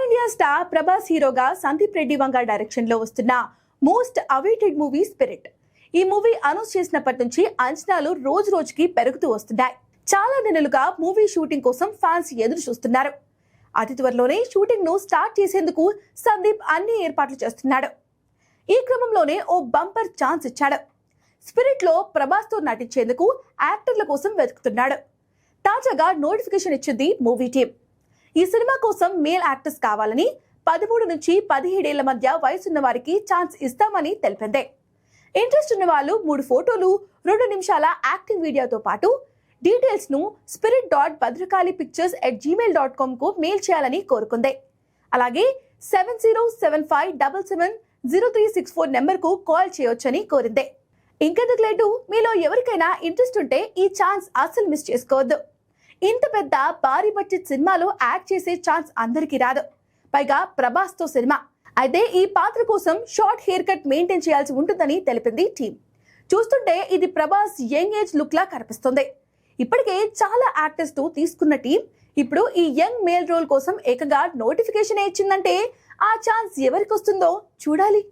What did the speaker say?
India star Prabhas హీరోగా Sandeep Reddy Vanga direction లో వస్తున్న మోస్ట్ అవైటెడ్ మూవీ స్పిరిట్. ఈ మూవీ అనౌన్స్ చేసినప్పటి నుంచి అంచనాలు రోజు రోజుకి పెరుగుతూ వస్తున్నాయి. చాలా నెలలుగా మూవీ షూటింగ్ కోసం ఫ్యాన్స్ ఎదురు చూస్తున్నారు. అతి త్వరలోనే షూటింగ్ ను స్టార్ట్ చేసేందుకు సందీప్ అన్ని ఏర్పాట్లు చేస్తున్నాడు. ఈ క్రమంలోనే ఓ బంపర్ ఛాన్స్ ఇచ్చాడు. స్పిరిట్ లో ప్రభాస్ తో నటించేందుకు యాక్టర్ల కోసం వెతుకుతున్నాడు. తాజాగా నోటిఫికేషన్ ఇచ్చింది మూవీ టీం. ఈ సినిమా కోసం మేల్ యాక్టర్స్ కావాలని 13 నుంచి 17 ఏళ్ల మధ్య వయసున్న వారికి ఛాన్స్ ఇస్తామని తెలిపింది. ఇంట్రెస్ట్ ఉన్న వాళ్ళు 3 ఫోటోలు, 2 నిమిషాల యాక్టింగ్ వీడియోతో పాటు డీటెయిల్స్ ను spirit.bhadrakalipictures@gmail.com కు మెయిల్ చేయాలని కోరుకుంది. అలాగే 7075770364 నెంబర్ కు కాల్ చేయొచ్చని కోరింది. ఇంకెందుకు లేటు, మీలో ఎవరికైనా ఇంట్రెస్ట్ ఉంటే ఈ ఛాన్స్ అస్సలు మిస్ చేసుకోవద్దు. ఇంత పెద్ద భారీ బడ్జెట్ సినిమాలో యాక్ట్ చేసే ఛాన్స్ అందరికీ రాదు. పైగా ప్రభాస్ తో సినిమా అయితే ఈ పాత్ర కోసం షార్ట్ హెయిర్ కట్ మెయింటైన్ చేయాల్సి ఉంటుందని తెలిపింది టీం. చూస్తుంటే ఇది ప్రభాస్ యంగ్ ఏజ్ లుక్ లా కనిపిస్తుంది. ఇప్పటికే చాలా యాక్టర్స్ తో తీసుకున్న టీం ఇప్పుడు ఈ యంగ్ మేల్ రోల్ కోసం ఏకంగా నోటిఫికేషన్ ఇచ్చిందంటే ఆ ఛాన్స్ ఎవరికి వస్తుందో చూడాలి.